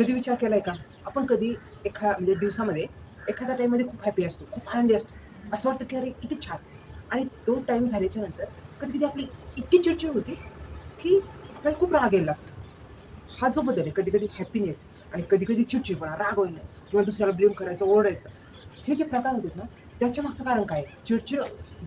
कधी विचार केलाय का? आपण कधी म्हणजे दिवसामध्ये एखाद्या टाईममध्ये खूप हॅपी असतो, खूप आनंदी असतो. असं वाटतं की अरे किती छान! आणि तो टाईम झाल्याच्या नंतर कधी-कधी आपली इतकी चिडचिड होती, की आपल्याला खूप राग यायला लागतो. हा जो बदल आहे कधी-कधी हॅपीनेस आणि कधी-कधी चिडचिडपणा, राग होणं किंवा दुसऱ्याला ब्लेम करायचं, ओरडायचं. हे जे प्रकार होतात ना, त्याच्या मागचं कारण काय आहे? चिडचिड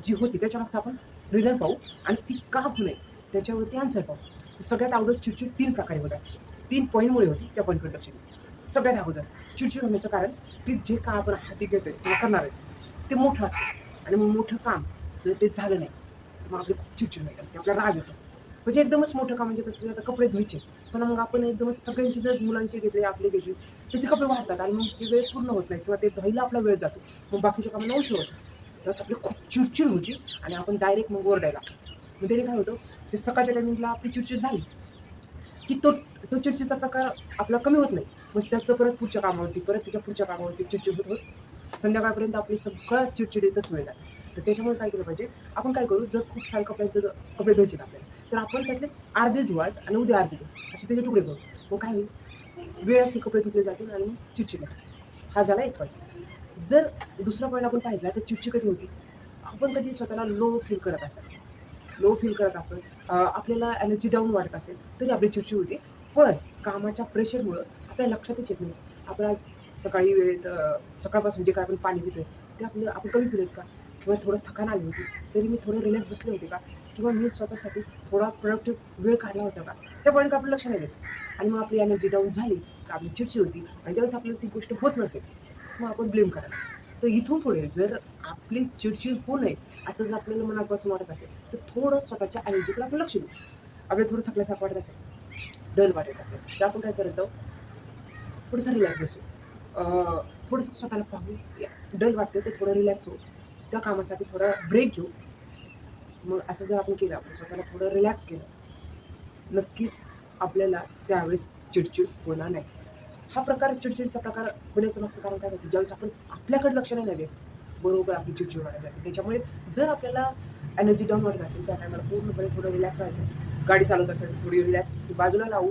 जी होती त्याच्यामागचं आपण रिझन पाहू आणि ती का होऊ नये त्याच्यावरती आन्सर पाहू. तर सगळ्यात अगोदर चिडचिड 3 प्रकारे होत असते. 3 पॉइंटमुळे होती त्या पॉइंटकडे लक्ष देऊ. सगळ्यात अगोदर चिडचिड होण्याचं कारण की जे काम आपण हाती घेतोय किंवा करणार आहे ते मोठं असतं आणि मग मोठं काम जर ते झालं नाही, तर मग आपली खूप चिडचिड होते आणि आपल्याला राग येतो. म्हणजे एकदमच मोठं काम म्हणजे कसं आता कपडे धुवायचे, पण मग आपण एकदमच सगळ्यांची जर मुलांची घेतली, आपली घेतली, तर ते कपडे वाढतात आणि मग ती वेळ पूर्ण होत नाही किंवा ते धुवायला आपला वेळ जातो. मग बाकीच्या कामांना उशीर होतो. त्यावेळेस आपली खूप चिडचिड होती आणि आपण डायरेक्ट मग ओरडायला लागतो. मग त्याने काय होतं, ते सकाळच्या टायमिंगला आपली चिडचिड झाली, की तो चिडचिडचा प्रकार आपला कमी होत नाही. मग त्याचं परत पुढच्या कामावरती, परत त्याच्या पुढच्या कामावरती चिडचिड होत होत संध्याकाळपर्यंत आपली सगळं चिडचिडीतच वेळ जाते. तर त्याच्यामुळे काय केलं पाहिजे, आपण काय करू, जर खूप सारे कपडे धुवायचे आपल्याला, तर आपण त्यातले अर्धे धुवा आणि उद्या अर्धे धुऊ, असे त्याचे तुकडे करू. मग काय होईल, वेळात ते कपडे धुतले जातील आणि मग चिडचिड नाही. हा झाला एक पॉइंट. जर दुसरा पॉइंट आपण पाहिला तर चिडचिड कधी होती, आपण कधी स्वतःला लो फील करत असाल, आपल्याला एनर्जी डाऊन वाटत असेल, तरी आपली चिडचिड होते. पण कामाच्या प्रेशरमुळं आपल्या लक्षातच येत नाही. आपण आज सकाळी वेळेत सकाळपासून जे काय आपण पाणी पितोय, ते आपण कमी पिलेत का? किंवा थोडं थकान आली होती, तरी मी थोडं रिलॅक्स बसले होते का? किंवा मी स्वतःसाठी थोडा प्रोडक्टिव्ह वेळ काढला होता का? त्या पॉइंटकडे आपलं लक्ष नाही देत. आणि मग आपली एनर्जी डाऊन झाली, तर आपली चिडचिड होती आणि ज्यावेळेस आपल्याला ती गोष्ट होत नसेल, मग आपण ब्लेम करायला. तर इथून पुढे जर आपली चिडचिड होऊ नये, असं जर आपल्याला मनापासून वाटत असेल, तर थोडं स्वतःच्या एनर्जीकडे आपण लक्ष देऊ. आपल्याला थोडं थकल्यासारखं वाटत असेल, डल वाटत असेल, तर आपण काय करत जाऊ, थोडंसं रिलॅक्स बसू. थोडंसं स्वतःला पाहू, डल वाटतं तर थोडं रिलॅक्स होऊ. त्या कामासाठी थोडा ब्रेक घेऊ. मग असं जर आपण केलं, आपण स्वतःला थोडं रिलॅक्स केलं, नक्कीच आपल्याला त्यावेळेस चिडचिड होणार नाही. हा प्रकार चिडचिडचा प्रकार होण्याचं मागचं कारण काय होतं, ज्यावेळेस आपण आपल्याकडे लक्ष नाही देत, बरोबर आपली चिडचिड वाढत जाते. त्याच्यामुळे जर आपल्याला एनर्जी डाऊन वाटत असेल, त्या टायमाला पूर्णपणे थोडं रिलॅक्स व्हायचं. गाडी चालवत असेल तर थोडी रिलॅक्स बाजूला लावून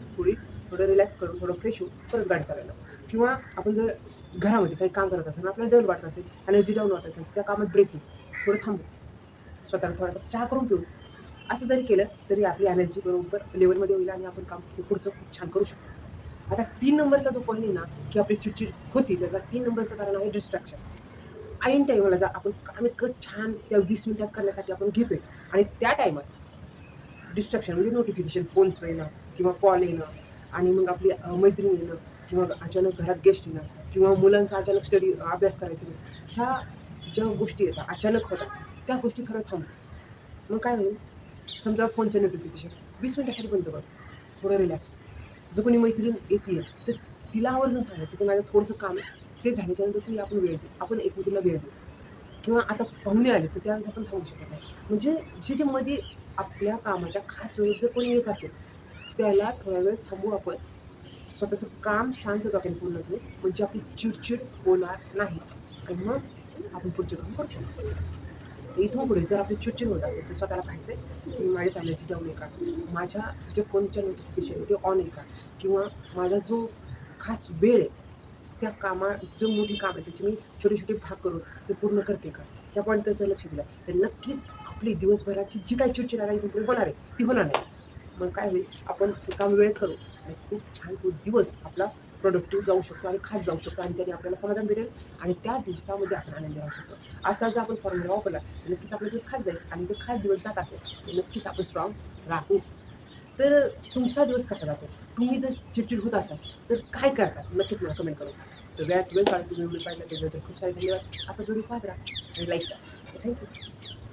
थोडं रिलॅक्स करून थोडं फ्रेश होऊन परत गाडी चालवायला. किंवा आपण जर घरामध्ये काही काम करत असेल, आपल्याला डल वाटत असेल, एनर्जी डाऊन वाटत असेल, त्या कामात ब्रेक घेऊ, थोडं थांबू, स्वतःला थोडासा चहा करून पिऊ. असं जरी केलं तरी आपली एनर्जी बरोबर लेव्हलमध्ये होईल आणि आपण काम ते पुढचं खूप छान करू शकतो. आता 3 नंबरचा जो पॉइंट आहे ना, की आपली चिडचिड होती, त्याचा 3 नंबरचं कारण आहे डिस्ट्रॅक्शन. ऐन टाईमाला जर आपण काम इतकं छान त्या 20 मिनिटात करण्यासाठी आपण घेतोय आणि त्या टाईमात डिस्ट्रॅक्शन म्हणजे नोटिफिकेशन फोनचं येणं किंवा कॉल येणं आणि मग आपली मैत्रीण येणं किंवा अचानक घरात गेस्ट येणं किंवा मुलांचा अचानक अभ्यास करायचा नाही. ह्या ज्या गोष्टी येतात अचानक होतात, त्या गोष्टी थोड्या थांबू. मग काय होईल, समजा फोनचं नोटिफिकेशन 20 मिनिटासाठी बंद कर. थोडं रिलॅक्स. जर कोणी मैत्रीण येतीये, तर तिला आवर्जून सांगायचं, की माझं थोडंसं काम आहे. ते झाल्याच्यानंतर तू आपण वेळ दे. आपण एकमेकींना वेळ देऊ. किंवा आता पाहुणे आले, तर त्यावेळेस आपण थांबू शकत नाही. म्हणजे जे मध्ये आपल्या कामाच्या खास वेळेत जर कोणी येत असेल, त्याला थोडा वेळ थांबवू आपण. स्वतःचं काम शांत डोक्याने पूर्ण करू, म्हणजे आपली चिडचिड होणार नाही आणि मग आपण पुढचे काम करू शकतो. इथून पुढे जर आपली चिडचिड होत असेल, तर स्वतःला पाहायचंय, की माझ्या एनर्जी डाऊन आहे का? माझ्या जे फोनच्या नोटिफिकेशन आहे ते ऑन आहे का? किंवा माझा जो खास वेळ आहे, त्या जो मोठी काम आहे त्याचे मी छोटे-छोटे भाग करून ते पूर्ण करते का? ह्या पॉइंटकडे जर लक्ष दिलं, तर नक्कीच आपली दिवसभराची जी काही चिडचिड आहे इथून पुढे होणार आहे, ती होणार नाही. मग काय होईल, आपण ते काम वेळेत करू आणि खूप छान तो दिवस आपला प्रोडक्टिव्ह जाऊ शकतो आणि खास जाऊ शकतो आणि त्याने आपल्याला समाधान भेटेल आणि त्या दिवसामध्ये आपण आनंदी राहू शकतो. असा जर आपण फॉर्म्युला वापरला, तर नक्कीच आपला दिवस खास जाईल आणि जर खास दिवस जात असेल, तर नक्कीच आपण स्ट्राँग राहू. तर तुमचा दिवस कसा जातो? तुम्ही जर चिडचिड होत असाल, तर काय करता? नक्कीच मला कमेंट करून सांगा. तर वेळात वेळ काढून तुम्ही व्हिडिओ पाहिला त्याच्याबद्दल खूप सारे धन्यवाद. असाच व्हिडिओ पाहत राहा आणि लाईक करा. Thank you.